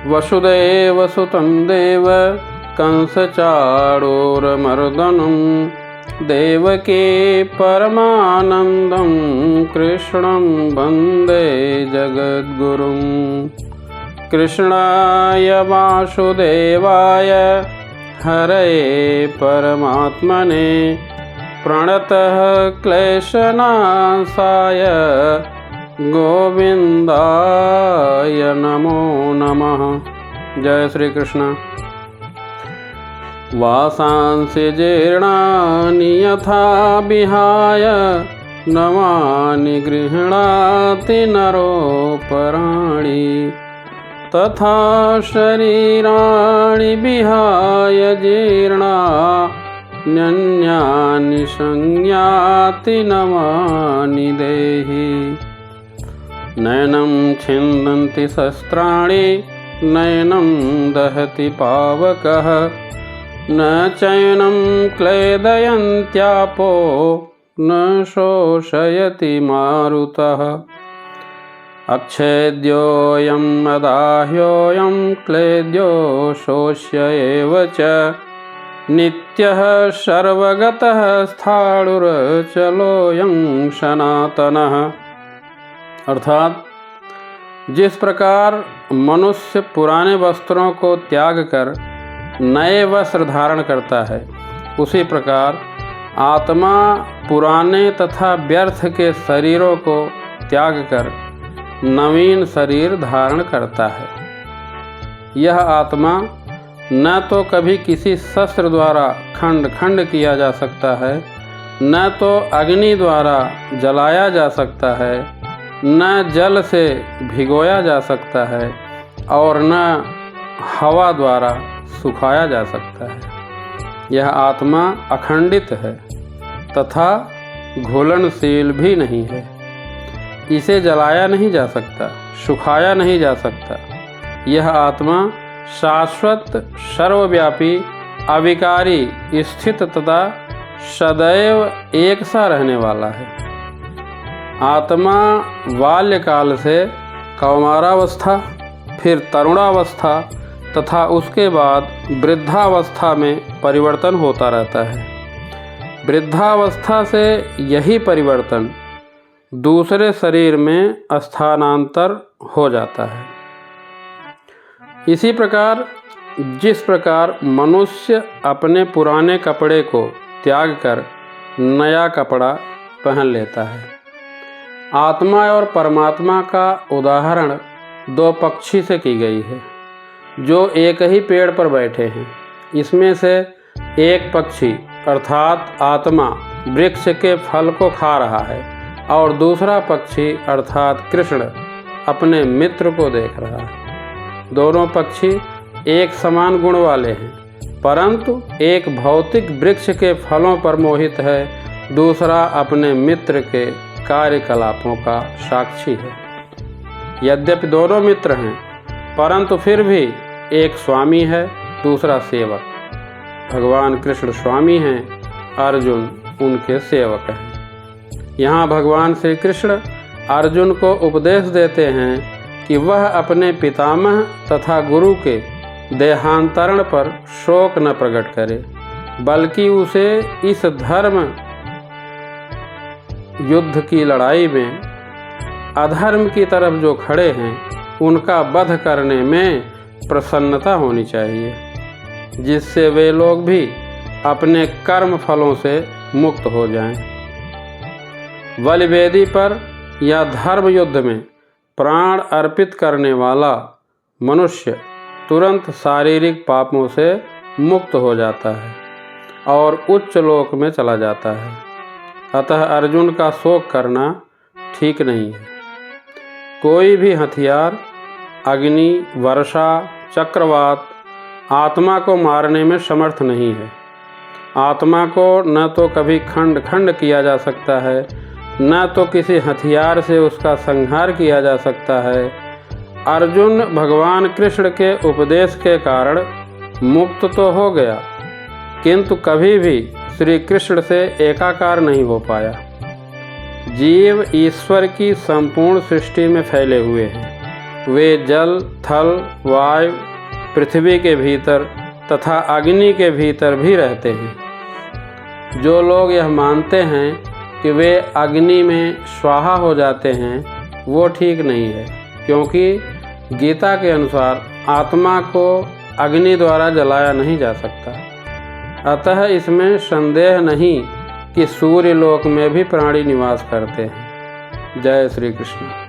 वसुदेवसुतं देव कंसचाणूरमर्दनं देवकी परमानन्दं कृष्णं वन्दे जगद्गुरुं। कृष्णाय वासुदेवाय हरये परमात्मने प्रणतः क्लेशनाशाय गोविंदाय नमो नमः। जय श्री कृष्ण। वासांसि जीर्णानि यथा विहाय नवानि गृह्णाति नरोपराणि तथा शरीराणि विहाय जीर्णान्यन्यानि संयाति नवानि देहि। नैनं छिन्दन्ति शस्त्राणि नैनं दहति पावकः न चैनं क्लेदयन्त्यापो न शोषयति मारुतः। अच्छेद्योऽयं अदाह्योऽयं क्लेद्यो शोष्य एव च नित्यः सर्वगतः स्थाणुरचलोऽयं सनातनः। अर्थात जिस प्रकार मनुष्य पुराने वस्त्रों को त्याग कर नए वस्त्र धारण करता है, उसी प्रकार आत्मा पुराने तथा व्यर्थ के शरीरों को त्याग कर नवीन शरीर धारण करता है। यह आत्मा न तो कभी किसी शस्त्र द्वारा खंड खंड किया जा सकता है, न तो अग्नि द्वारा जलाया जा सकता है, न जल से भिगोया जा सकता है और न हवा द्वारा सुखाया जा सकता है। यह आत्मा अखंडित है तथा घुलनशील भी नहीं है। इसे जलाया नहीं जा सकता, सुखाया नहीं जा सकता। यह आत्मा शाश्वत, सर्वव्यापी, अविकारी, स्थित तथा सदैव एक सा रहने वाला है। आत्मा बाल्यकाल से कौमारावस्था, फिर तरुणावस्था तथा उसके बाद वृद्धावस्था में परिवर्तन होता रहता है। वृद्धावस्था से यही परिवर्तन दूसरे शरीर में स्थानांतर हो जाता है। इसी प्रकार जिस प्रकार मनुष्य अपने पुराने कपड़े को त्याग कर नया कपड़ा पहन लेता है, आत्मा और परमात्मा का उदाहरण दो पक्षी से की गई है जो एक ही पेड़ पर बैठे हैं। इसमें से एक पक्षी अर्थात आत्मा वृक्ष के फल को खा रहा है और दूसरा पक्षी अर्थात कृष्ण अपने मित्र को देख रहा है। दोनों पक्षी एक समान गुण वाले हैं, परंतु एक भौतिक वृक्ष के फलों पर मोहित है, दूसरा अपने मित्र के कार्यकलापों का साक्षी है। यद्यपि दोनों मित्र हैं, परंतु फिर भी एक स्वामी है, दूसरा सेवक। भगवान कृष्ण स्वामी हैं, अर्जुन उनके सेवक हैं। यहाँ भगवान श्री कृष्ण अर्जुन को उपदेश देते हैं कि वह अपने पितामह तथा गुरु के देहांतरण पर शोक न प्रकट करे, बल्कि उसे इस धर्म युद्ध की लड़ाई में अधर्म की तरफ जो खड़े हैं उनका वध करने में प्रसन्नता होनी चाहिए, जिससे वे लोग भी अपने कर्म फलों से मुक्त हो जाएं। बलिवेदी पर या धर्म युद्ध में प्राण अर्पित करने वाला मनुष्य तुरंत शारीरिक पापों से मुक्त हो जाता है और उच्च लोक में चला जाता है। अतः अर्जुन का शोक करना ठीक नहीं है। कोई भी हथियार, अग्नि, वर्षा, चक्रवात आत्मा को मारने में समर्थ नहीं है। आत्मा को न तो कभी खंड खंड किया जा सकता है, न तो किसी हथियार से उसका संहार किया जा सकता है। अर्जुन भगवान कृष्ण के उपदेश के कारण मुक्त तो हो गया, किंतु कभी भी श्री कृष्ण से एकाकार नहीं हो पाया। जीव ईश्वर की संपूर्ण सृष्टि में फैले हुए हैं, वे जल, थल, वायु, पृथ्वी के भीतर तथा अग्नि के भीतर भी रहते हैं। जो लोग यह मानते हैं कि वे अग्नि में स्वाहा हो जाते हैं, वो ठीक नहीं है, क्योंकि गीता के अनुसार आत्मा को अग्नि द्वारा जलाया नहीं जा सकता। अतः इसमें संदेह नहीं कि सूर्य लोक में भी प्राणी निवास करते हैं। जय श्री कृष्ण।